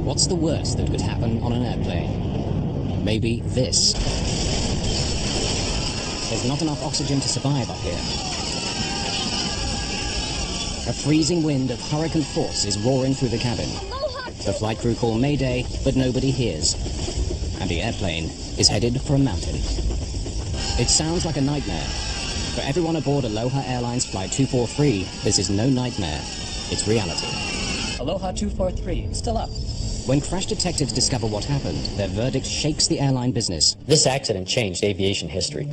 What's the worst that could happen on an airplane? Maybe this. There's not enough oxygen to survive up here. A freezing wind of hurricane force is roaring through the cabin. The flight crew call Mayday, but nobody hears. And the airplane is headed for a mountain. It sounds like a nightmare. For everyone aboard Aloha Airlines Flight 243, this is no nightmare. It's reality. Aloha 243, still up. When crash detectives discover what happened, their verdict shakes the airline business. This accident changed aviation history.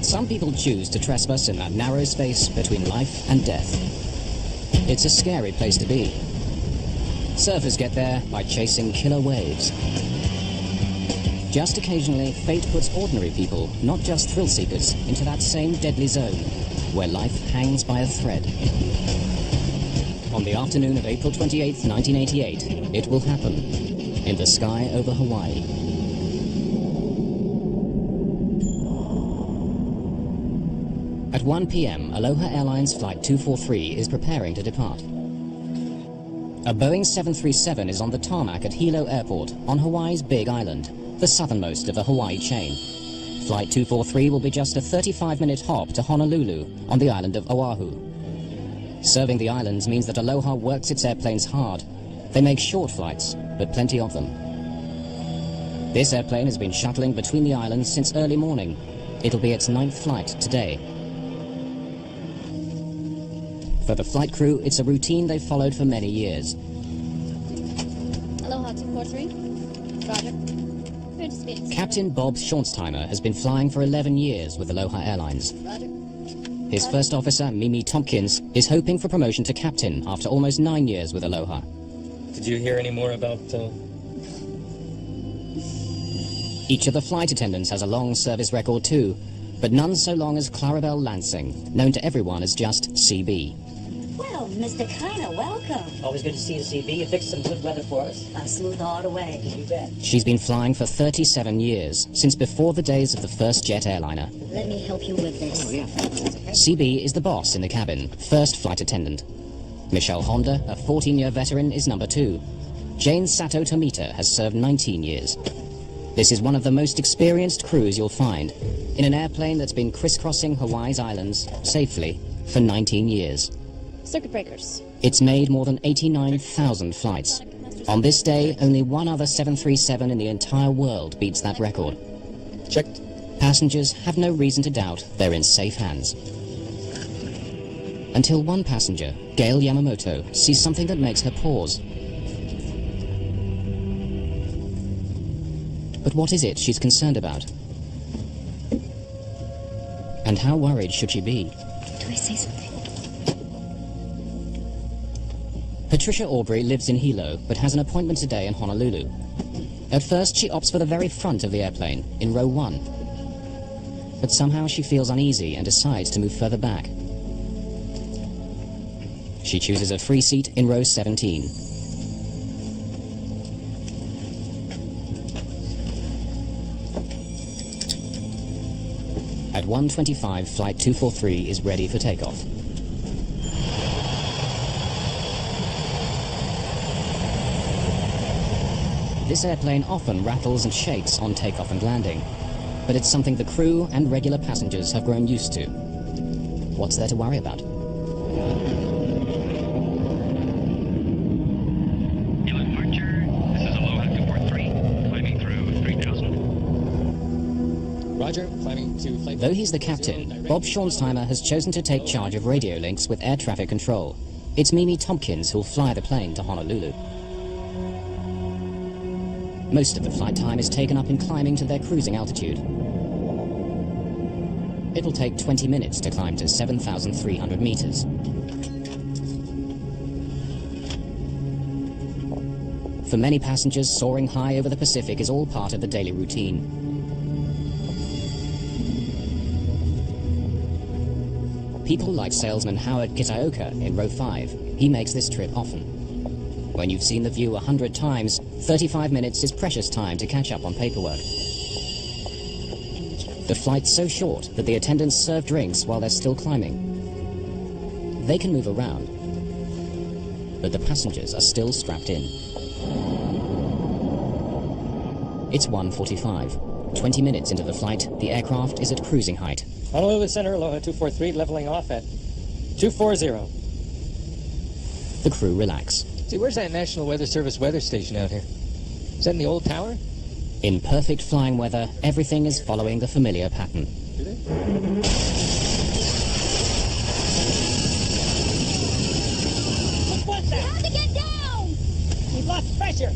Some people choose to trespass in that narrow space between life and death. It's a scary place to be. Surfers get there by chasing killer waves. Just occasionally, fate puts ordinary people, not just thrill seekers, into that same deadly zone, where life hangs by a thread. On the afternoon of April 28, 1988, it will happen in the sky over Hawaii. At 1 p.m., Aloha Airlines Flight 243 is preparing to depart. A Boeing 737 is on the tarmac at Hilo Airport on Hawaii's Big Island, the southernmost of the Hawaii chain. Flight 243 will be just a 35-minute hop to Honolulu on the island of Oahu. Serving the islands means that Aloha works its airplanes hard. They make short flights, but plenty of them. This airplane has been shuttling between the islands since early morning. It'll be its 9th flight today. For the flight crew, it's a routine they've followed for many years. Aloha 243. Roger. Good space. Captain Bob Schornsteimer has been flying for 11 years with Aloha Airlines. Roger. His first officer, Mimi Tompkins, is hoping for promotion to captain after almost 9 years with Aloha. Did you hear any more about, Each of the flight attendants has a long service record too, but none so long as Clarabelle Lansing, known to everyone as just CB. Well, Mr. Kiner, welcome. Always good to see you, CB. You fixed some good weather for us. I smooth all the way. You bet. She's been flying for 37 years, since before the days of the first jet airliner. Let me help you with this. Oh, yeah. CB is the boss in the cabin, first flight attendant. Michelle Honda, a 14-year veteran, is number 2. Jane Sato Tomita has served 19 years. This is one of the most experienced crews you'll find, in an airplane that's been crisscrossing Hawaii's islands safely for 19 years. Circuit breakers. It's made more than 89,000 flights. On this day, only one other 737 in the entire world beats that record. checked? Passengers have no reason to doubt they're in safe hands. Until one passenger, Gail Yamamoto, sees something that makes her pause. But what is it she's concerned about? And how worried should she be? Do I say something? Patricia Aubrey lives in Hilo, but has an appointment today in Honolulu. At first, she opts for the very front of the airplane, in row 1. But somehow she feels uneasy and decides to move further back. She chooses a free seat in row 17. At 1:25, Flight 243 is ready for takeoff. This airplane often rattles and shakes on takeoff and landing, but it's something the crew and regular passengers have grown used to. What's there to worry about? Inland departure. This is Aloha 243, climbing through 3000. Roger, climbing to flight... Though he's the captain, Bob Schornsteimer has chosen to take charge of radio links with air traffic control. It's Mimi Tompkins who'll fly the plane to Honolulu. Most of the flight time is taken up in climbing to their cruising altitude. It'll take 20 minutes to climb to 7,300 meters. For many passengers, soaring high over the Pacific is all part of the daily routine. People like salesman Howard Kitaoka in row 5. He makes this trip often. When you've seen the view 100 times, 35 minutes is precious time to catch up on paperwork. The flight's so short that the attendants serve drinks while they're still climbing. They can move around, but the passengers are still strapped in. It's 1:45. 20 minutes into the flight, the aircraft is at cruising height. Honolulu Center, Aloha 243, leveling off at 240. The crew relax. See, where's that National Weather Service weather station out here? Is that in the old tower? In perfect flying weather, everything is following the familiar pattern. Do they? We have to get down! We've lost pressure.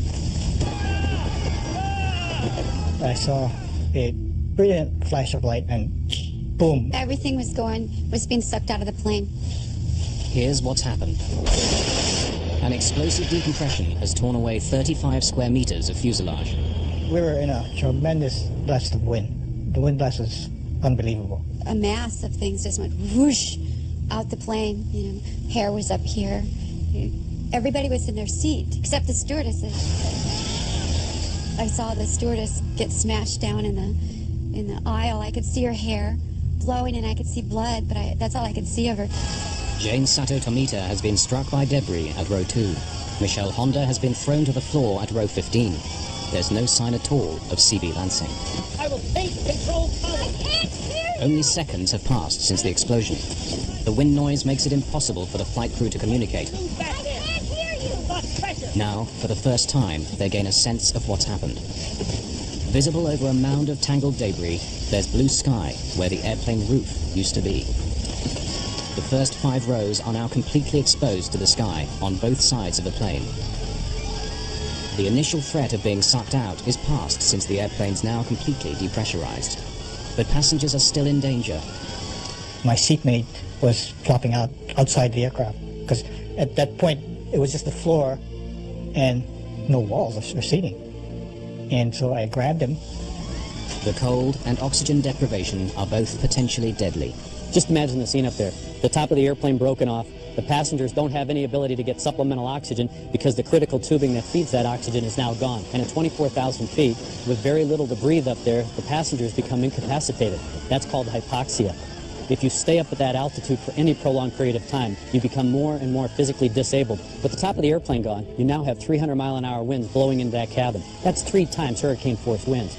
I saw a brilliant flash of light and boom. Everything was being sucked out of the plane. Here's what's happened. An explosive decompression has torn away 35 square meters of fuselage. We were in a tremendous blast of wind. The wind blast was unbelievable. A mass of things just went whoosh out the plane. You know, hair was up here. Everybody was in their seat except the stewardesses. I saw the stewardess get smashed down in the aisle. I could see her hair blowing and I could see blood, but that's all I could see of her. Jane Sato Tomita has been struck by debris at row 2. Michelle Honda has been thrown to the floor at row 15. There's no sign at all of CB Lansing. I will take control I column. can't hear you! Only seconds have passed since the explosion. The wind noise makes it impossible for the flight crew to communicate. Move back I there. can't hear you! We've lost pressure. Now, for the first time, they gain a sense of what's happened. Visible over a mound of tangled debris, there's blue sky where the airplane roof used to be. The first 5 rows are now completely exposed to the sky on both sides of the plane. The initial threat of being sucked out is past since the airplane's now completely depressurized. But passengers are still in danger. My seatmate was flopping out outside the aircraft because at that point it was just the floor and no walls or seating. And so I grabbed him. The cold and oxygen deprivation are both potentially deadly. Just imagine the scene up there. The top of the airplane broken off. The passengers don't have any ability to get supplemental oxygen because the critical tubing that feeds that oxygen is now gone. And at 24,000 feet, with very little to breathe up there, the passengers become incapacitated. That's called hypoxia. If you stay up at that altitude for any prolonged period of time, you become more and more physically disabled. With the top of the airplane gone, you now have 300-mile-an-hour winds blowing into that cabin. That's 3 times hurricane force winds.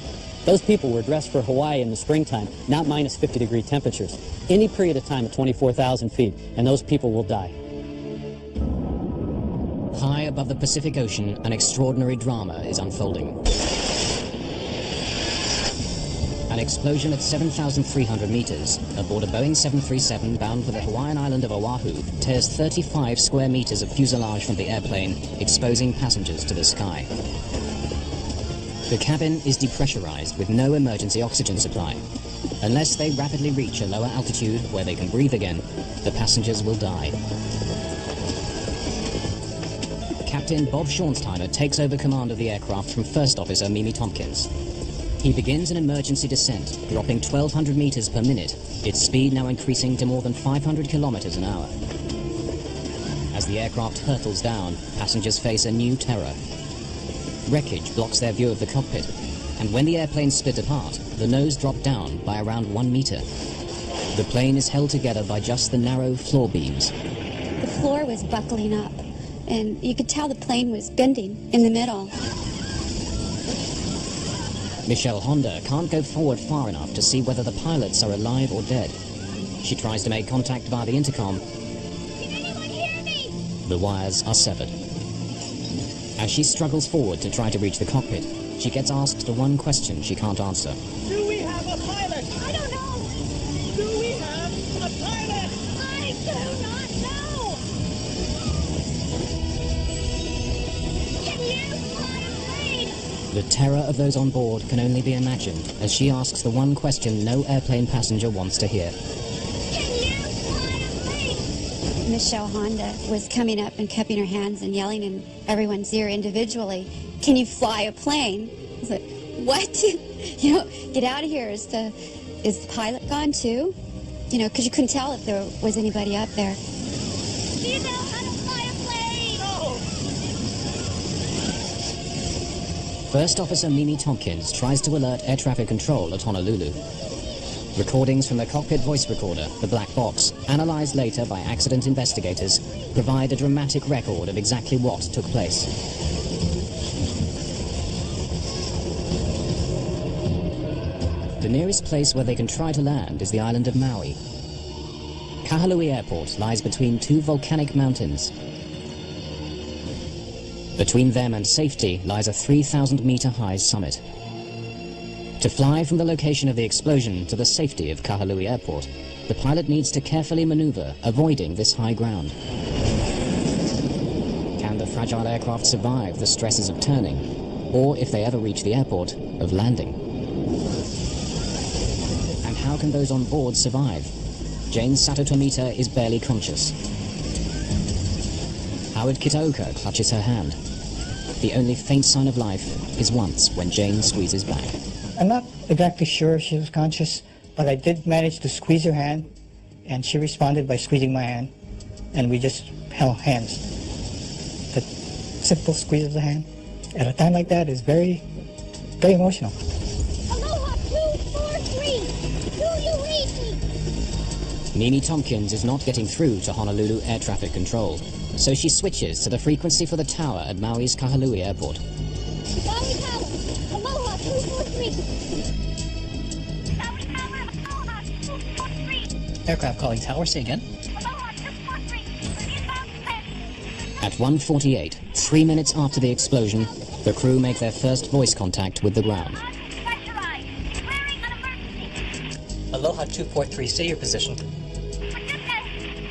Those people were dressed for Hawaii in the springtime, not minus 50-degree temperatures. Any period of time at 24,000 feet, and those people will die. High above the Pacific Ocean, an extraordinary drama is unfolding. An explosion at 7,300 meters aboard a Boeing 737 bound for the Hawaiian island of Oahu tears 35 square meters of fuselage from the airplane, exposing passengers to the sky. The cabin is depressurized with no emergency oxygen supply. Unless they rapidly reach a lower altitude where they can breathe again, the passengers will die. Captain Bob Schornsteiner takes over command of the aircraft from First Officer Mimi Tompkins. He begins an emergency descent, dropping 1,200 meters per minute, its speed now increasing to more than 500 kilometers an hour. As the aircraft hurtles down, passengers face a new terror. Wreckage blocks their view of the cockpit, and when the airplane split apart, the nose dropped down by around 1 meter. The plane is held together by just the narrow floor beams. The floor was buckling up, and you could tell the plane was bending in the middle. Michelle Honda can't go forward far enough to see whether the pilots are alive or dead. She tries to make contact via the intercom. Can anyone hear me? The wires are severed. As she struggles forward to try to reach the cockpit, she gets asked the one question she can't answer. Do we have a pilot? I don't know. Do we have a pilot? I do not know. Can you fly a plane? The terror of those on board can only be imagined as she asks the one question no airplane passenger wants to hear. Can you fly a plane? Michelle Honda was coming up and cupping her hands and yelling in everyone's ear individually, "Can you fly a plane?" I was like, "What?" You know, get out of here. Is the pilot gone too? You know, because you couldn't tell if there was anybody up there. Do you know how to fly a plane? No. First Officer Mimi Tompkins tries to alert air traffic control at Honolulu. Recordings from the cockpit voice recorder, the black box, analysed later by accident investigators, provide a dramatic record of exactly what took place. The nearest place where they can try to land is the island of Maui. Kahului Airport lies between two volcanic mountains. Between them and safety lies a 3,000-meter high summit. To fly from the location of the explosion to the safety of Kahului Airport, the pilot needs to carefully maneuver, avoiding this high ground. Can the fragile aircraft survive the stresses of turning, or, if they ever reach the airport, of landing? And how can those on board survive? Jane Sato Tomita is barely conscious. Howard Kitaoka clutches her hand. The only faint sign of life is once when Jane squeezes back. I'm not exactly sure if she was conscious, but I did manage to squeeze her hand, and she responded by squeezing my hand, and we just held hands. The simple squeeze of the hand at a time like that is very, very emotional. Aloha 243, do you read me? Mimi Tompkins is not getting through to Honolulu Air Traffic Control, so she switches to the frequency for the tower at Maui's Kahului Airport. Maui Tower, Aloha 243. Maui Tower, Aloha 243. Aircraft calling tower, say again. Aloha 243. Inbound set. At 1:48, 3 minutes after the explosion, the crew make their first voice contact with the ground. Pressurized. Declaring an emergency. Aloha 243, say your position. Forgiveness.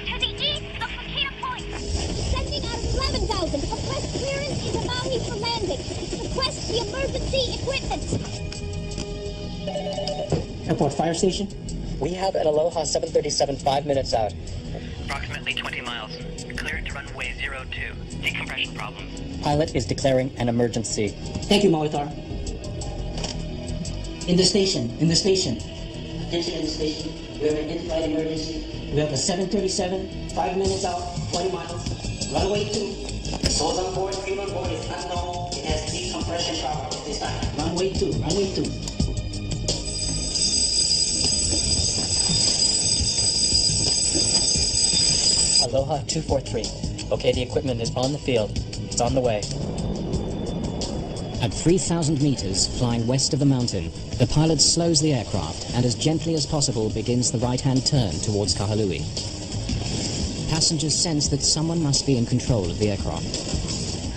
To the east of Makita Point. Sending out of 11,000. Request clearance into Maui for landing. Request the emergency equipment. Airport fire station? We have an Aloha 737 5 minutes out. Approximately 20 miles. Cleared to runway 02. Decompression problems. Pilot is declaring an emergency. Thank you, Molitor. In the station. Attention in the station. We have identified emergency. We have a 737, 5 minutes out, 20 miles. Runway 2. Souls on board, fuel on board is unknown. It has decompression problems at this time. Runway 2, runway 2. Aloha 243. Okay, the equipment is on the field. It's on the way. At 3,000 meters, flying west of the mountain, the pilot slows the aircraft and as gently as possible begins the right-hand turn towards Kahului. Passengers sense that someone must be in control of the aircraft.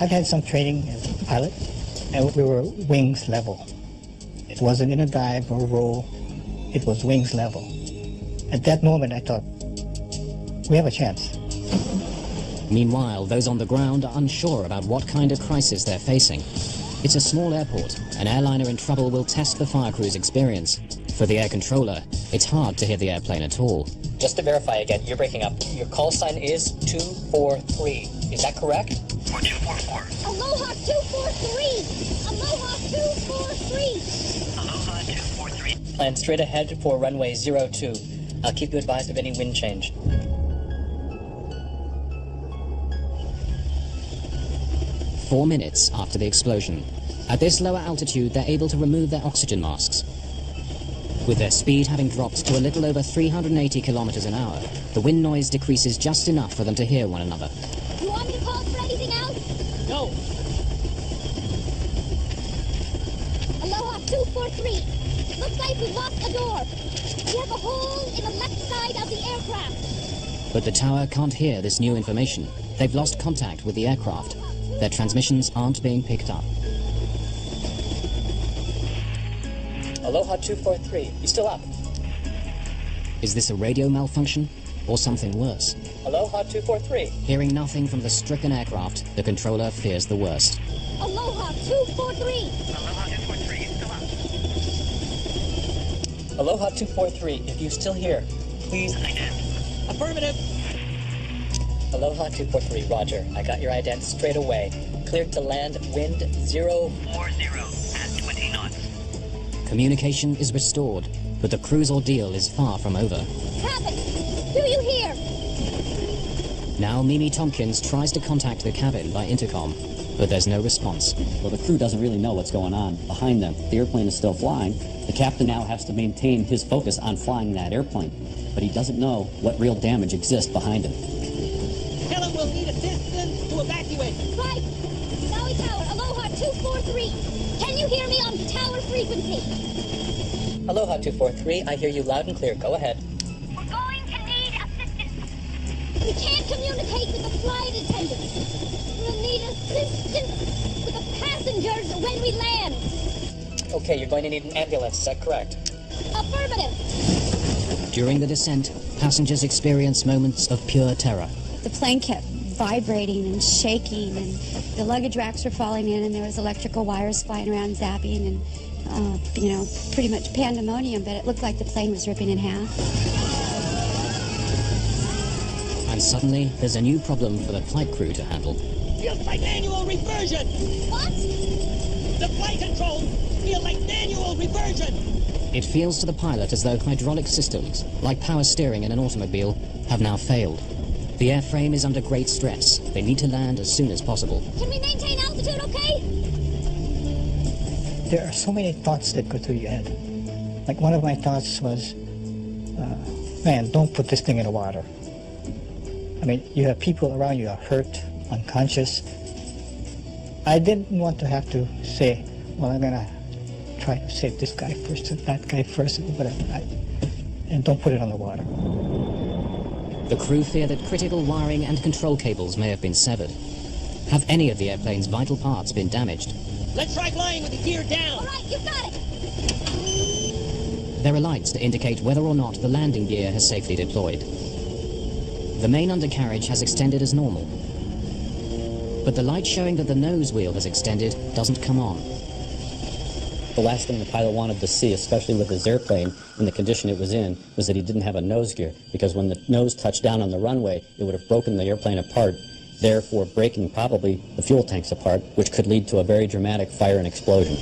I've had some training as a pilot, and we were wings level. It wasn't in a dive or roll, it was wings level. At that moment, I thought, we have a chance. Meanwhile, those on the ground are unsure about what kind of crisis they're facing. It's a small airport. An airliner in trouble will test the fire crew's experience. For the air controller, it's hard to hear the airplane at all. Just to verify again, you're breaking up. Your call sign is 243. Is that correct? Or 244. Aloha 243. Aloha 243. Aloha 243. Plan straight ahead for runway 02. I'll keep you advised of any wind change. Four minutes after the explosion. At this lower altitude, they're able to remove their oxygen masks. With their speed having dropped to a little over 380 kilometers an hour, the wind noise decreases just enough for them to hear one another. You want me to call for anything else? No. Aloha 243. Looks like we've lost a door. We have a hole in the left side of the aircraft. But the tower can't hear this new information. They've lost contact with the aircraft. Their transmissions aren't being picked up. Aloha 243. You still up? Is this a radio malfunction or something worse? Aloha 243. Hearing nothing from the stricken aircraft, the controller fears the worst. Aloha 243. Aloha 243. You still up? Aloha 243. If you're still here, please. Affirmative. Aloha 243. Roger. I got your ident straight away. Cleared to land. Wind 040 at 20 knots. Communication is restored, but the crew's ordeal is far from over. Cabin, do you hear? Now Mimi Tompkins tries to contact the cabin by intercom. but there's no response. Well, the crew doesn't really know what's going on behind them. The airplane is still flying. The captain now has to maintain his focus on flying that airplane, but he doesn't know what real damage exists behind him. Tell him we'll need assistance to evacuate. Right. Maui Tower, Aloha 243. Can you hear me on tower frequency? Aloha 243, I hear you loud and clear. Go ahead. We're going to need assistance. We can't communicate with the flight attendants. We'll need assistance with the passengers when we land. Okay, you're going to need an ambulance. Is that correct? Affirmative. During the descent, passengers experience moments of pure terror. The plane kept vibrating and shaking, and the luggage racks were falling in, and there was electrical wires flying around zapping, and pretty much pandemonium, but it looked like the plane was ripping in half. And suddenly, there's a new problem for the flight crew to handle. Feels like manual reversion. What? The flight controls feel like manual reversion. It feels to the pilot as though hydraulic systems, like power steering in an automobile, have now failed. The airframe is under great stress. They need to land as soon as possible. Can we maintain altitude, okay? There are so many thoughts that go through your head. Like one of my thoughts was, man, don't put this thing in the water. I mean, you have people around you are hurt, unconscious. I didn't want to have to say, well, I'm going to try to save this guy first and that guy first, and don't put it on the water. The crew fear that critical wiring and control cables may have been severed. Have any of the airplane's vital parts been damaged? Let's try flying with the gear down. All right, you got it. There are lights to indicate whether or not the landing gear has safely deployed. The main undercarriage has extended as normal, but the light showing that the nose wheel has extended doesn't come on. The last thing the pilot wanted to see, especially with his airplane in the condition it was in, was that he didn't have a nose gear, because when the nose touched down on the runway, it would have broken the airplane apart, therefore breaking probably the fuel tanks apart, which could lead to a very dramatic fire and explosion.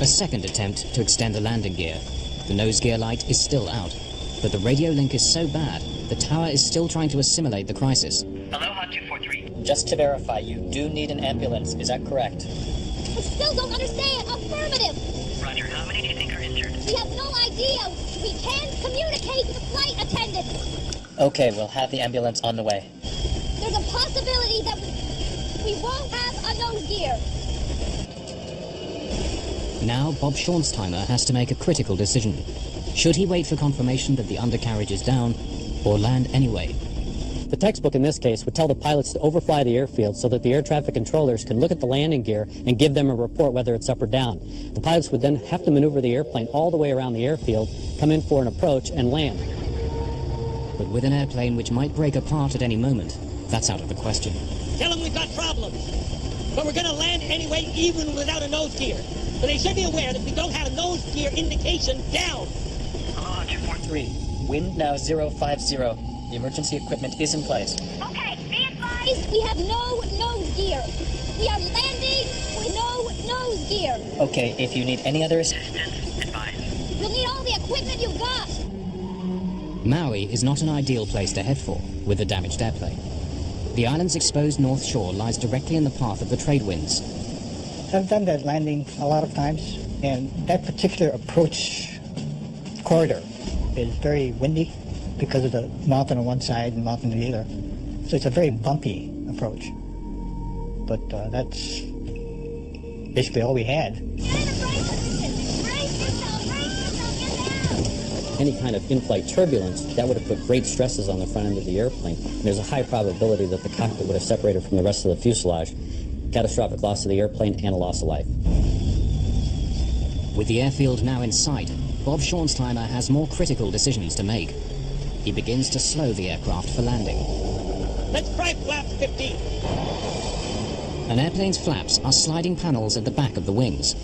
A second attempt to extend the landing gear. The nose gear light is still out, but the radio link is so bad, the tower is still trying to assimilate the crisis. Aloha 243. Just to verify, you do need an ambulance. Is that correct? I still don't understand. Affirmative. Roger, how many do you think are injured? We have no idea. We can't communicate with the flight attendants. Okay, we'll have the ambulance on the way. There's a possibility that we won't have a nose gear. Now Bob Schornsteimer has to make a critical decision. Should he wait for confirmation that the undercarriage is down, or land anyway? The textbook in this case would tell the pilots to overfly the airfield so that the air traffic controllers can look at the landing gear and give them a report whether it's up or down. The pilots would then have to maneuver the airplane all the way around the airfield, come in for an approach, and land. But with an airplane which might break apart at any moment, that's out of the question. Tell them we've got problems. But we're going to land anyway, even without a nose gear. But they should be aware that we don't have a nose gear indication down. Aloha 243. Wind now 050. The emergency equipment is in place. Okay, be advised. We have no nose gear. We are landing with no nose gear. Okay, if you need any other Distance advised. We'll need all the equipment you've got. Maui is not an ideal place to head for with the damaged airplane. The island's exposed north shore lies directly in the path of the trade winds. I've done that landing a lot of times, and that particular approach corridor is very windy because of the mountain on one side and mountain on the other. So it's a very bumpy approach. But that's basically all we had. Any kind of in-flight turbulence, that would have put great stresses on the front end of the airplane. And there's a high probability that the cockpit would have separated from the rest of the fuselage. Catastrophic loss of the airplane and a loss of life. With the airfield now in sight, Bob Schornsteimer has more critical decisions to make. He begins to slow the aircraft for landing. Let's try flaps 15. An airplane's flaps are sliding panels at the back of the wings.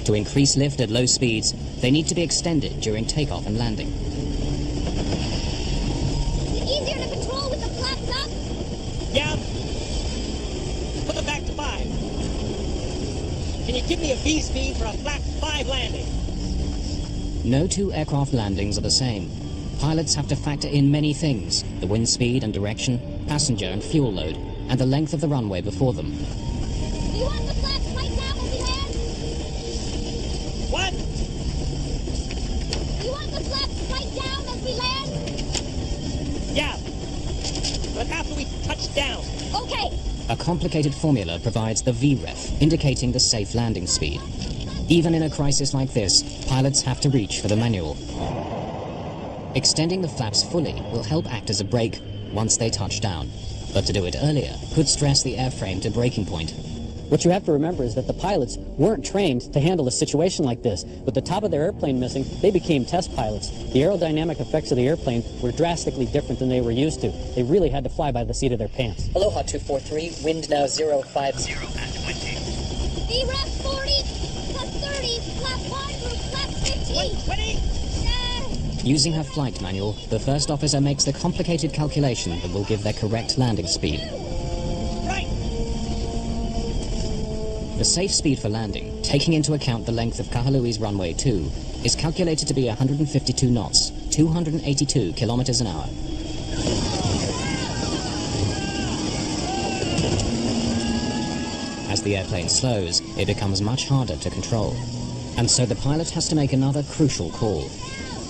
To increase lift at low speeds, they need to be extended during takeoff and landing. Is it easier to control with the flaps up? Yeah. Put them back to 5. Can you give me a V speed for a flap 5 landing? No two aircraft landings are the same. Pilots have to factor in many things: the wind speed and direction, passenger and fuel load, and the length of the runway before them. want the flaps right now as we land? What? You want the flaps right down as we land? Yeah. But after we touch down. Okay. A complicated formula provides the VREF, indicating the safe landing speed. Even in a crisis like this, pilots have to reach for the manual. Extending the flaps fully will help act as a brake once they touch down, but to do it earlier could stress the airframe to breaking point. What you have to remember is that the pilots weren't trained to handle a situation like this. With the top of their airplane missing, they became test pilots. The aerodynamic effects of the airplane were drastically different than they were used to. They really had to fly by the seat of their pants. Aloha 243, wind now 050. VREF 40 plus 30, flap 1 through flap 15. 120. Using her flight manual, the first officer makes the complicated calculation that will give their correct landing speed. Right. The safe speed for landing, taking into account the length of Kahalui's runway 2, is calculated to be 152 knots, 282 kilometers an hour. As the airplane slows, it becomes much harder to control. And so the pilot has to make another crucial call.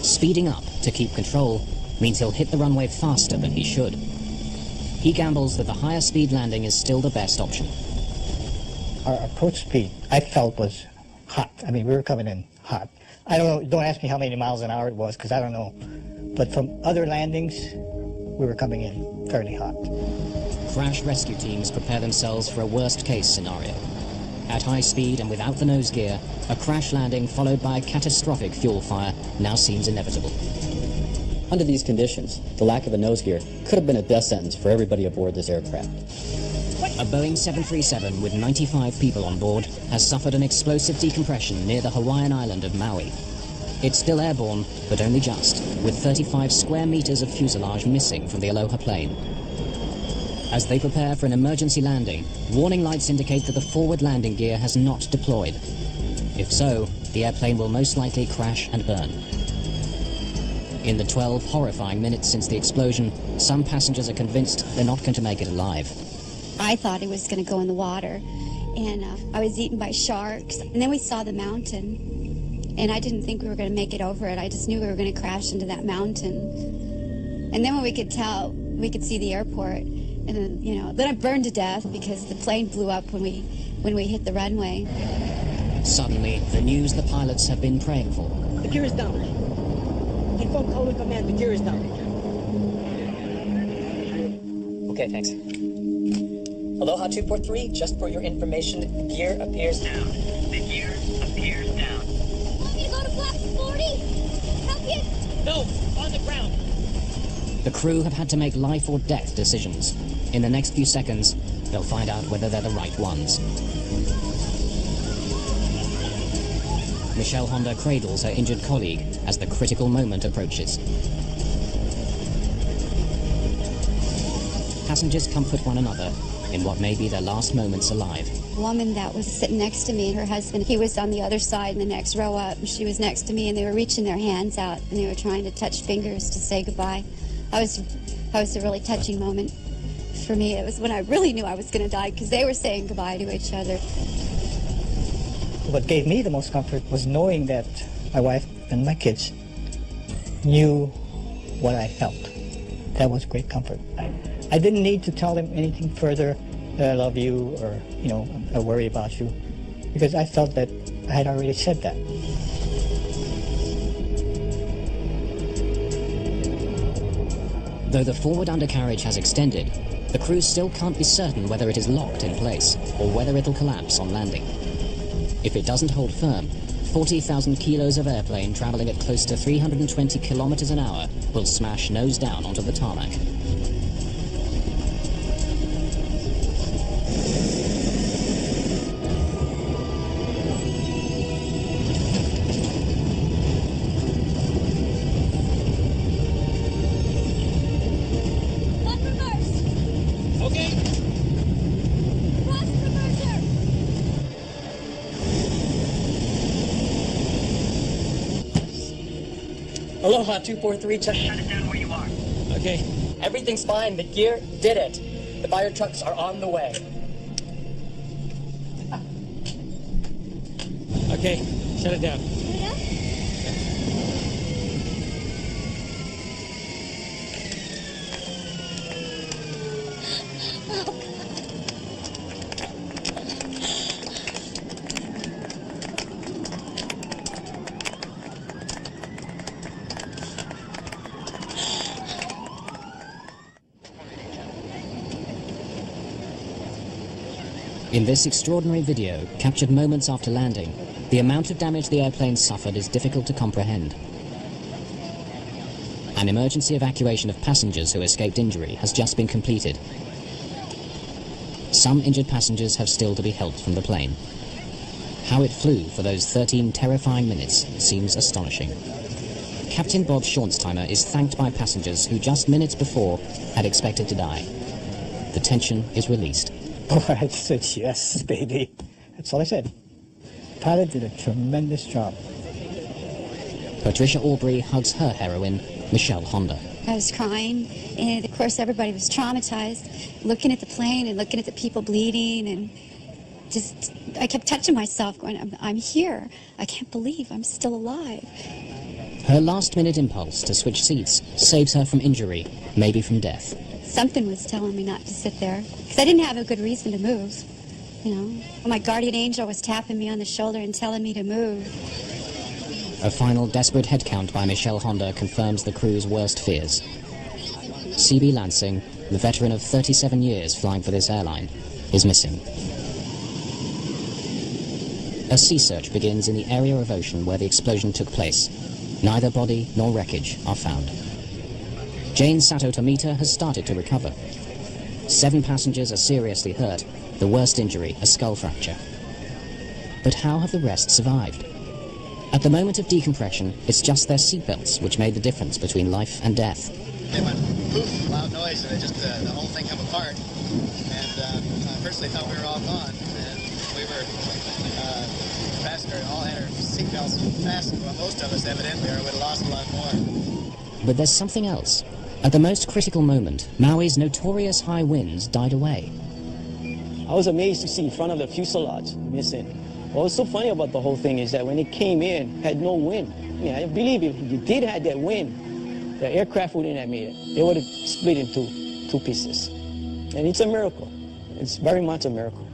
Speeding up to keep control means he'll hit the runway faster than he should. He gambles that the higher speed landing is still the best option. Our approach speed, I felt, was hot. I mean, we were coming in hot. I don't know, don't ask me how many miles an hour it was, because I don't know. But from other landings, we were coming in fairly hot. Crash rescue teams prepare themselves for a worst-case scenario. At high speed and without the nose gear, a crash landing followed by a catastrophic fuel fire now seems inevitable. Under these conditions, the lack of a nose gear could have been a death sentence for everybody aboard this aircraft. A Boeing 737 with 95 people on board has suffered an explosive decompression near the Hawaiian island of Maui. It's still airborne, but only just, with 35 square meters of fuselage missing from the Aloha plane. As they prepare for an emergency landing, warning lights indicate that the forward landing gear has not deployed. If so, the airplane will most likely crash and burn. In the 12 horrifying minutes since the explosion, some passengers are convinced they're not going to make it alive. I thought it was going to go in the water, and I was eaten by sharks. And then we saw the mountain, and I didn't think we were going to make it over it. I just knew we were going to crash into that mountain. And then when we could tell, we could see the airport, and then, then I burned to death because the plane blew up when we hit the runway. Suddenly, the news the pilots have been praying for. The gear is down. Inform Kaului Command, the gear is down. Okay, thanks. Aloha 243, just for your information, the gear appears down. The gear appears down. Want me to go to flap 40? Help you? No, on the ground. The crew have had to make life or death decisions. In the next few seconds, they'll find out whether they're the right ones. Michelle Honda cradles her injured colleague as the critical moment approaches. Passengers comfort one another in what may be their last moments alive. The woman that was sitting next to me and her husband, he was on the other side in the next row up, and she was next to me, and they were reaching their hands out, and they were trying to touch fingers to say goodbye. That was a really touching moment for me. It was when I really knew I was going to die, because they were saying goodbye to each other. What gave me the most comfort was knowing that my wife and my kids knew what I felt. That was great comfort. I didn't need to tell them anything further, that I love you, or, I worry about you, because I felt that I had already said that. Though the forward undercarriage has extended, the crew still can't be certain whether it is locked in place or whether it'll collapse on landing. If it doesn't hold firm, 40,000 kilos of airplane traveling at close to 320 kilometers an hour will smash nose down onto the tarmac. Left reverse. Okay. Cross reverser. Aloha 243, check. Shut it down where you are. Okay. Everything's fine. The gear did it. The fire trucks are on the way. Okay, shut it down. In this extraordinary video, captured moments after landing, the amount of damage the airplane suffered is difficult to comprehend. An emergency evacuation of passengers who escaped injury has just been completed. Some injured passengers have still to be helped from the plane. How it flew for those 13 terrifying minutes seems astonishing. Captain Bob Schornsteimer is thanked by passengers who just minutes before had expected to die. The tension is released. Oh, I said, yes, baby. That's all I said. Pilot did a tremendous job. Patricia Aubrey hugs her heroine, Michelle Honda. I was crying, and of course everybody was traumatized, looking at the plane and looking at the people bleeding, and just, I kept touching myself, going, I'm here. I can't believe I'm still alive. Her last-minute impulse to switch seats saves her from injury, maybe from death. Something was telling me not to sit there, because I didn't have a good reason to move, you know. My guardian angel was tapping me on the shoulder and telling me to move. A final desperate headcount by Michelle Honda confirms the crew's worst fears. C.B. Lansing, the veteran of 37 years flying for this airline, is missing. A sea search begins in the area of ocean where the explosion took place. Neither body nor wreckage are found. Jane Sato Tomita has started to recover. 7 passengers are seriously hurt, the worst injury a skull fracture. But how have the rest survived? At the moment of decompression, it's just their seatbelts which made the difference between life and death. It went poof, loud noise, and it just, the whole thing come apart. And I personally thought we were all gone. And we were, passenger all had our seatbelts fastened. Well, most of us evidently, or would have lost a lot more. But there's something else. At the most critical moment, Maui's notorious high winds died away. I was amazed to see front of the fuselage missing. What was so funny about the whole thing is that when it came in, it had no wind. I mean, I believe if you did have that wind, the aircraft wouldn't have made it. It would have split into 2 pieces. And it's a miracle. It's very much a miracle.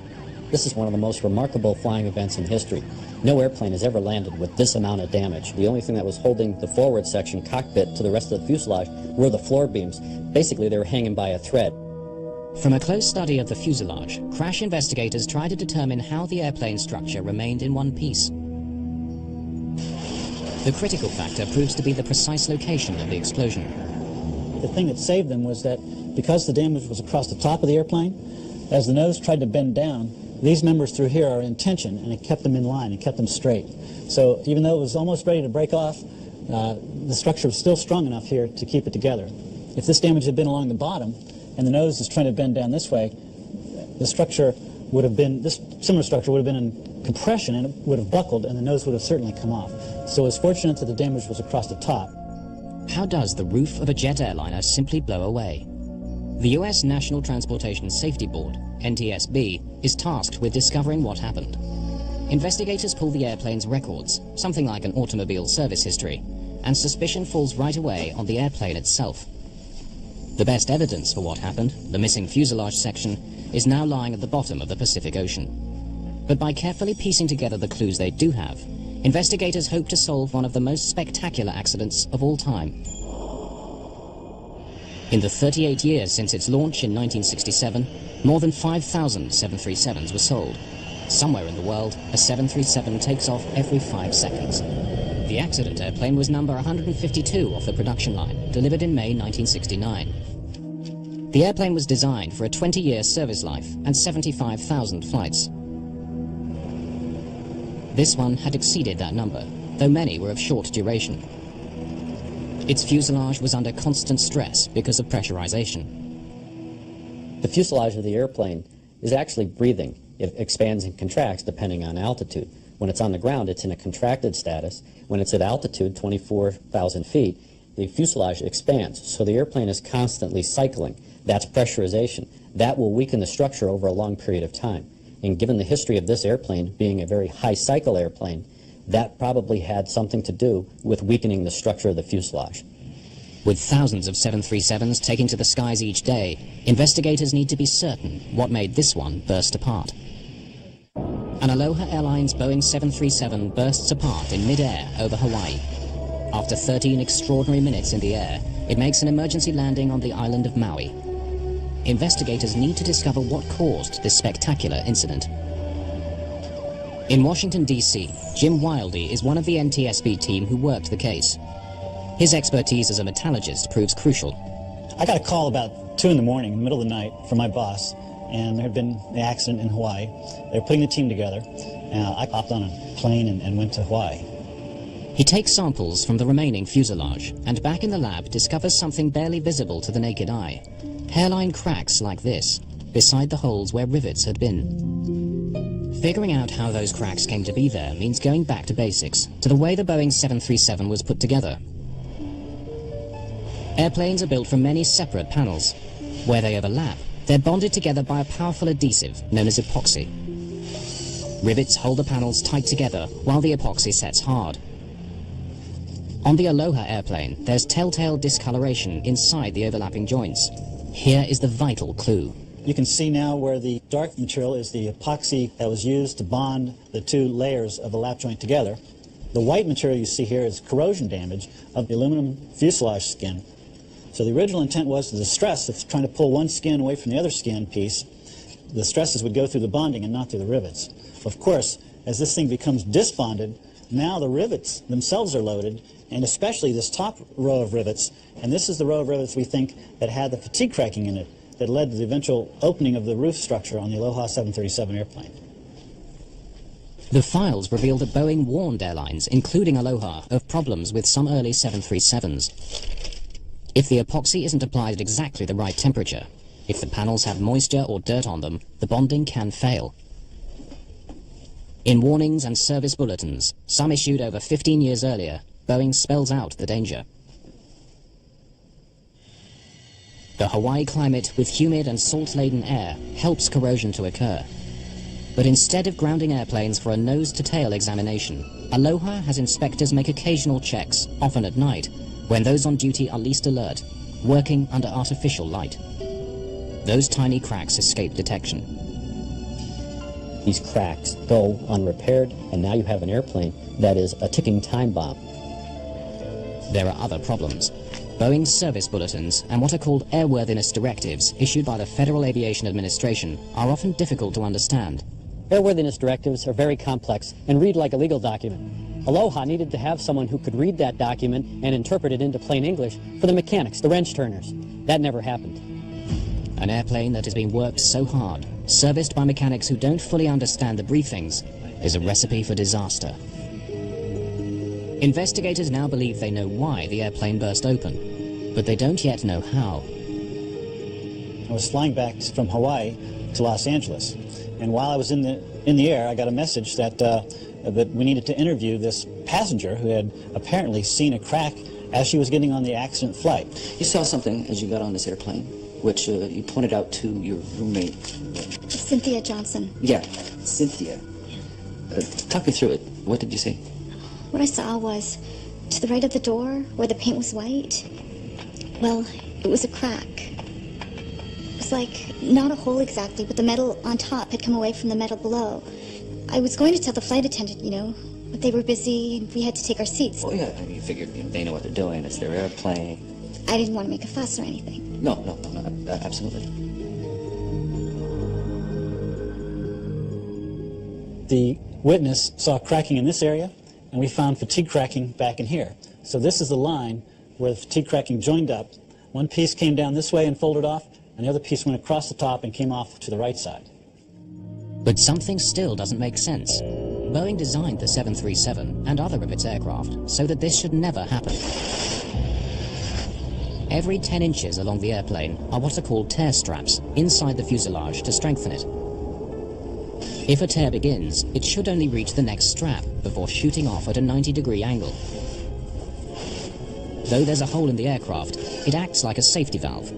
This is one of the most remarkable flying events in history. No airplane has ever landed with this amount of damage. The only thing that was holding the forward section cockpit to the rest of the fuselage were the floor beams. Basically, they were hanging by a thread. From a close study of the fuselage, crash investigators tried to determine how the airplane structure remained in one piece. The critical factor proves to be the precise location of the explosion. The thing that saved them was that because the damage was across the top of the airplane, as the nose tried to bend down, these members through here are in tension, and it kept them in line, it kept them straight. So even though it was almost ready to break off, the structure was still strong enough here to keep it together. If this damage had been along the bottom, and the nose is trying to bend down this way, the structure would have been, this similar structure would have been in compression, and it would have buckled, and the nose would have certainly come off. So it's fortunate that the damage was across the top. How does the roof of a jet airliner simply blow away? The U.S. National Transportation Safety Board, NTSB, is tasked with discovering what happened. Investigators pull the airplane's records, something like an automobile service history, and suspicion falls right away on the airplane itself. The best evidence for what happened, the missing fuselage section, is now lying at the bottom of the Pacific Ocean. But by carefully piecing together the clues they do have, investigators hope to solve one of the most spectacular accidents of all time. In the 38 years since its launch in 1967, more than 5,000 737s were sold. Somewhere in the world, a 737 takes off every 5 seconds. The accident airplane was number 152 off the production line, delivered in May 1969. The airplane was designed for a 20-year service life and 75,000 flights. This one had exceeded that number, though many were of short duration. Its fuselage was under constant stress because of pressurization. The fuselage of the airplane is actually breathing. It expands and contracts depending on altitude. When it's on the ground, it's in a contracted status. When it's at altitude, 24,000 feet, the fuselage expands. So the airplane is constantly cycling. That's pressurization. That will weaken the structure over a long period of time. And given the history of this airplane being a very high cycle airplane, that probably had something to do with weakening the structure of the fuselage. With thousands of 737s taking to the skies each day, investigators need to be certain what made this one burst apart. An Aloha Airlines Boeing 737 bursts apart in mid-air over Hawaii. After 13 extraordinary minutes in the air, it makes an emergency landing on the island of Maui. Investigators need to discover what caused this spectacular incident. In Washington, D.C., Jim Wildey is one of the NTSB team who worked the case. His expertise as a metallurgist proves crucial. I got a call about 2 in the morning, in the middle of the night, from my boss, and there had been an accident in Hawaii. They were putting the team together, and I hopped on a plane and went to Hawaii. He takes samples from the remaining fuselage, and back in the lab discovers something barely visible to the naked eye. Hairline cracks like this, beside the holes where rivets had been. Figuring out how those cracks came to be there means going back to basics, to the way the Boeing 737 was put together. Airplanes are built from many separate panels. Where they overlap, they're bonded together by a powerful adhesive known as epoxy. Rivets hold the panels tight together while the epoxy sets hard. On the Aloha airplane, there's telltale discoloration inside the overlapping joints. Here is the vital clue. You can see now where the dark material is the epoxy that was used to bond the 2 layers of the lap joint together. The white material you see here is corrosion damage of the aluminum fuselage skin. So the original intent was the stress of trying to pull one skin away from the other skin piece. The stresses would go through the bonding and not through the rivets. Of course, as this thing becomes disbonded, now the rivets themselves are loaded, and especially this top row of rivets, and this is the row of rivets we think that had the fatigue cracking in it that led to the eventual opening of the roof structure on the Aloha 737 airplane. The files reveal that Boeing warned airlines, including Aloha, of problems with some early 737s. If the epoxy isn't applied at exactly the right temperature, if the panels have moisture or dirt on them, the bonding can fail. In warnings and service bulletins, some issued over 15 years earlier, Boeing spells out the danger. The Hawaii climate with humid and salt-laden air helps corrosion to occur. But instead of grounding airplanes for a nose-to-tail examination, Aloha has inspectors make occasional checks, often at night, when those on duty are least alert, working under artificial light. Those tiny cracks escape detection. These cracks go unrepaired, and now you have an airplane that is a ticking time bomb. There are other problems. Boeing's service bulletins and what are called airworthiness directives issued by the Federal Aviation Administration are often difficult to understand. Airworthiness directives are very complex and read like a legal document. Aloha needed to have someone who could read that document and interpret it into plain English for the mechanics, the wrench turners. That never happened. An airplane that has been worked so hard, serviced by mechanics who don't fully understand the briefings, is a recipe for disaster. Investigators now believe they know why the airplane burst open, but they don't yet know how. I was flying back from Hawaii to Los Angeles, and while I was in the air, I got a message that that we needed to interview this passenger who had apparently seen a crack as she was getting on the accident flight. You saw something as you got on this airplane, which you pointed out to your roommate. Cynthia Johnson. Yeah, Cynthia. Talk me through it. What did you see? What I saw was, to the right of the door, where the paint was white, well, it was a crack. It was like, not a hole exactly, but the metal on top had come away from the metal below. I was going to tell the flight attendant, but they were busy and we had to take our seats. Oh, yeah, I mean, you figured they know what they're doing. It's their airplane. I didn't want to make a fuss or anything. No, absolutely. The witness saw cracking in this area, and we found fatigue cracking back in here. So this is the line where the fatigue cracking joined up. One piece came down this way and folded off, and the other piece went across the top and came off to the right side. But something still doesn't make sense. Boeing designed the 737 and other of its aircraft so that this should never happen. Every 10 inches along the airplane are what are called tear straps inside the fuselage to strengthen it. If a tear begins, it should only reach the next strap before shooting off at a 90-degree angle. Though there's a hole in the aircraft, it acts like a safety valve.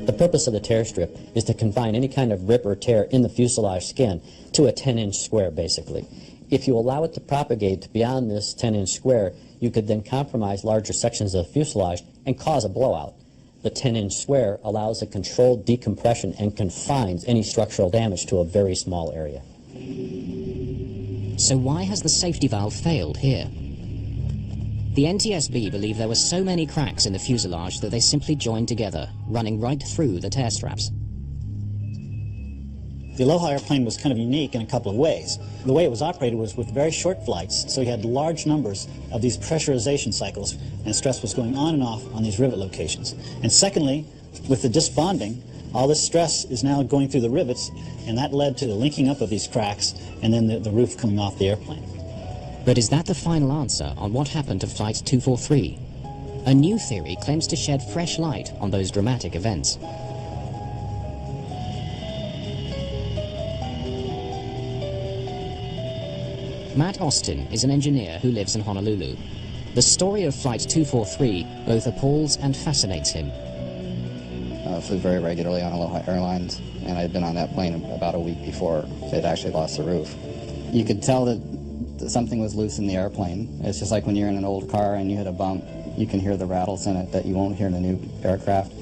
The purpose of the tear strip is to confine any kind of rip or tear in the fuselage skin to a 10-inch square, basically. If you allow it to propagate beyond this 10-inch square, you could then compromise larger sections of the fuselage and cause a blowout. The 10-inch square allows a controlled decompression and confines any structural damage to a very small area. So why has the safety valve failed here? The NTSB believe there were so many cracks in the fuselage that they simply joined together, running right through the tear straps. The Aloha airplane was kind of unique in a couple of ways. The way it was operated was with very short flights, so you had large numbers of these pressurization cycles, and stress was going on and off on these rivet locations. And secondly, with the disbonding, all this stress is now going through the rivets, and that led to the linking up of these cracks and then the roof coming off the airplane. But is that the final answer on what happened to Flight 243? A new theory claims to shed fresh light on those dramatic events. Matt Austin is an engineer who lives in Honolulu. The story of Flight 243 both appalls and fascinates him. I flew very regularly on Aloha Airlines, and I'd been on that plane about a week before it actually lost the roof. You could tell that something was loose in the airplane. It's just like when you're in an old car and you hit a bump, you can hear the rattles in it that you won't hear in a new aircraft.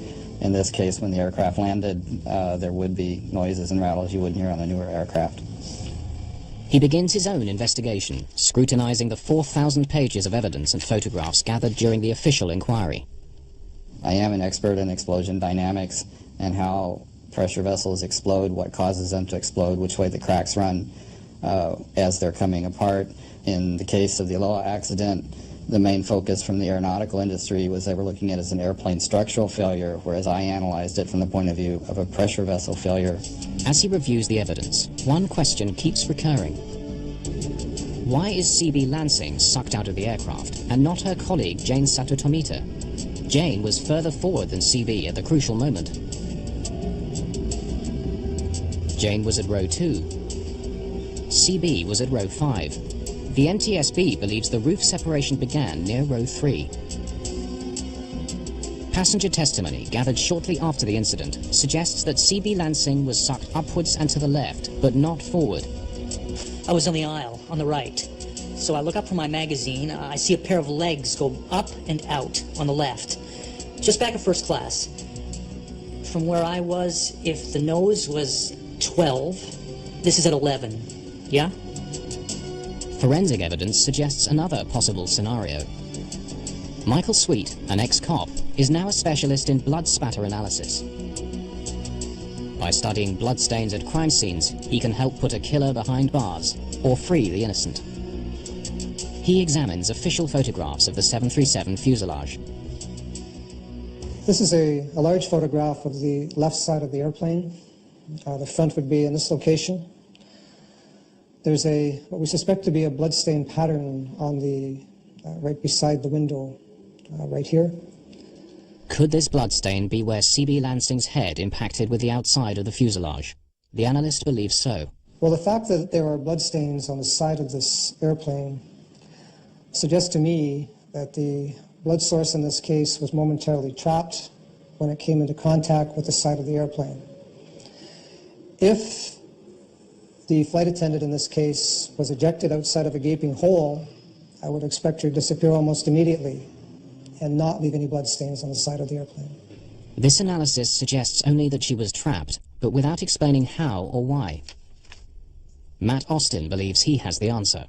In this case, when the aircraft landed, there would be noises and rattles you wouldn't hear on a newer aircraft. He begins his own investigation, scrutinizing the 4,000 pages of evidence and photographs gathered during the official inquiry. I am an expert in explosion dynamics and how pressure vessels explode, what causes them to explode, which way the cracks run as they're coming apart. In the case of the Aloha accident, the main focus from the aeronautical industry was they were looking at it as an airplane structural failure, whereas I analyzed it from the point of view of a pressure vessel failure. As he reviews the evidence, one question keeps recurring. Why is CB Lansing sucked out of the aircraft and not her colleague Jane Sato Tomita? Jane was further forward than CB at the crucial moment. Jane was at row 2. CB was at row 5. The NTSB believes the roof separation began near row 3. Passenger testimony gathered shortly after the incident suggests that CB Lansing was sucked upwards and to the left, but not forward. I was on the aisle, on the right. So I look up from my magazine, I see a pair of legs go up and out on the left, just back of first class. From where I was, if the nose was 12, this is at 11, yeah? Forensic evidence suggests another possible scenario. Michael Sweet, an ex-cop, is now a specialist in blood spatter analysis. By studying bloodstains at crime scenes, he can help put a killer behind bars or free the innocent. He examines official photographs of the 737 fuselage. This is a large photograph of the left side of the airplane. The front would be in this location. There's what we suspect to be a bloodstain pattern on the right beside the window, right here. Could this bloodstain be where CB Lansing's head impacted with the outside of the fuselage? The analyst believes so. Well, the fact that there are bloodstains on the side of this airplane suggests to me that the blood source in this case was momentarily trapped when it came into contact with the side of the airplane. If the flight attendant in this case was ejected outside of a gaping hole, I would expect her to disappear almost immediately and not leave any bloodstains on the side of the airplane. This analysis suggests only that she was trapped, but without explaining how or why. Matt Austin believes he has the answer.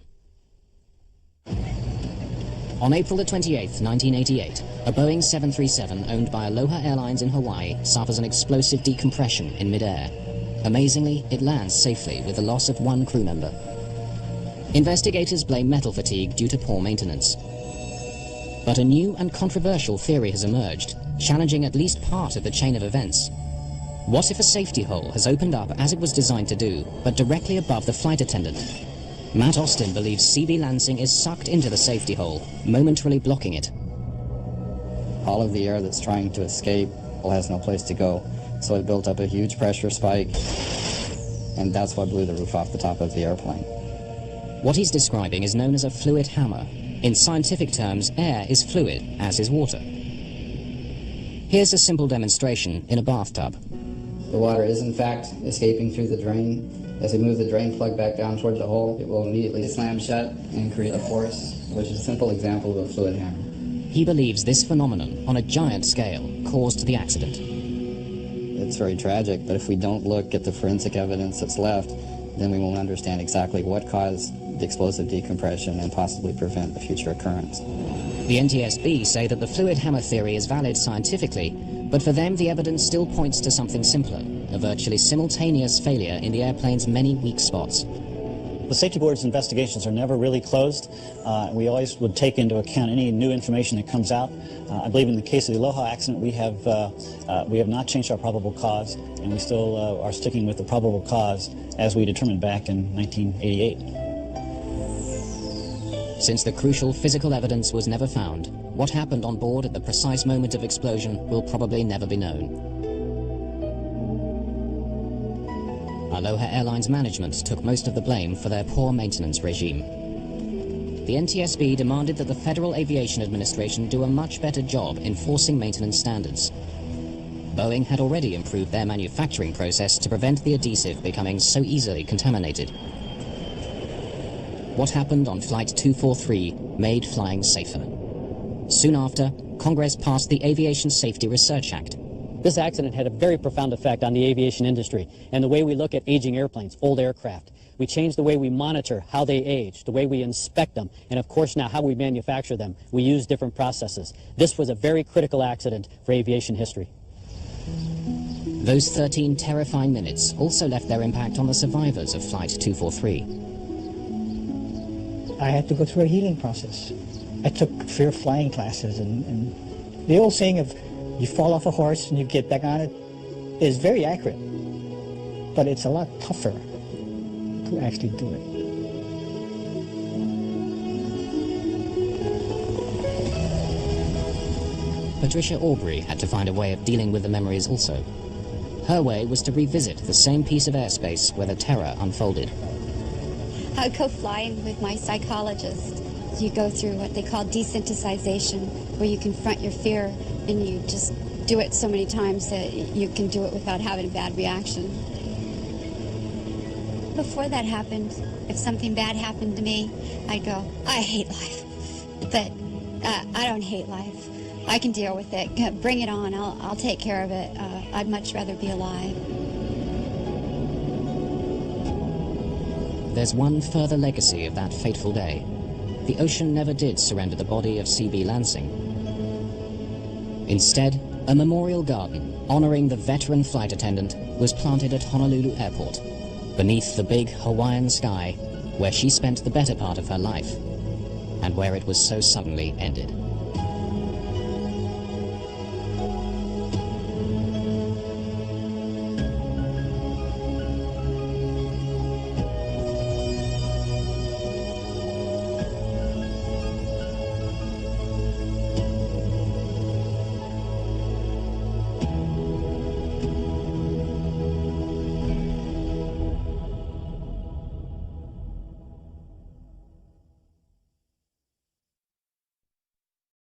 On April the 28th, 1988, a Boeing 737 owned by Aloha Airlines in Hawaii suffers an explosive decompression in midair. Amazingly, it lands safely with the loss of one crew member. Investigators blame metal fatigue due to poor maintenance. But a new and controversial theory has emerged, challenging at least part of the chain of events. What if a safety hole has opened up as it was designed to do, but directly above the flight attendant? Matt Austin believes CB Lansing is sucked into the safety hole, momentarily blocking it. All of the air that's trying to escape has no place to go, so it built up a huge pressure spike, and that's what blew the roof off the top of the airplane. What he's describing is known as a fluid hammer. In scientific terms, air is fluid, as is water. Here's a simple demonstration in a bathtub. The water is in fact escaping through the drain. As we move the drain plug back down toward the hole, it will immediately slam shut and create a force, which is a simple example of a fluid hammer. He believes this phenomenon, on a giant scale, caused the accident. It's very tragic, but if we don't look at the forensic evidence that's left, then we won't understand exactly what caused the explosive decompression and possibly prevent a future occurrence. The NTSB say that the fluid hammer theory is valid scientifically, but for them the evidence still points to something simpler, a virtually simultaneous failure in the airplane's many weak spots. The safety board's investigations are never really closed. We always would take into account any new information that comes out. I believe in the case of the Aloha accident, we have not changed our probable cause, and we still are sticking with the probable cause as we determined back in 1988. Since the crucial physical evidence was never found, what happened on board at the precise moment of explosion will probably never be known. Aloha Airlines management took most of the blame for their poor maintenance regime. The NTSB demanded that the Federal Aviation Administration do a much better job enforcing maintenance standards. Boeing had already improved their manufacturing process to prevent the adhesive becoming so easily contaminated. What happened on Flight 243 made flying safer. Soon after, Congress passed the Aviation Safety Research Act. This accident had a very profound effect on the aviation industry and the way we look at aging airplanes, old aircraft. We changed the way we monitor how they age, the way we inspect them, and of course now how we manufacture them. We use different processes. This was a very critical accident for aviation history. Those 13 terrifying minutes also left their impact on the survivors of Flight 243. I had to go through a healing process. I took fear flying classes, and the old saying of you fall off a horse and you get back on it is very accurate, but it's a lot tougher to actually do it. Patricia Aubrey had to find a way of dealing with the memories also. Her way was to revisit the same piece of airspace where the terror unfolded. I'd go flying with my psychologist. You go through what they call desensitization, where you confront your fear and you just do it so many times that you can do it without having a bad reaction. Before that happened, if something bad happened to me, I'd go, I hate life. But I don't hate life. I can deal with it. Bring it on. I'll take care of it. I'd much rather be alive. There's one further legacy of that fateful day. The ocean never did surrender the body of C.B. Lansing. Instead, a memorial garden honoring the veteran flight attendant was planted at Honolulu Airport, beneath the big Hawaiian sky, where she spent the better part of her life, and where it was so suddenly ended.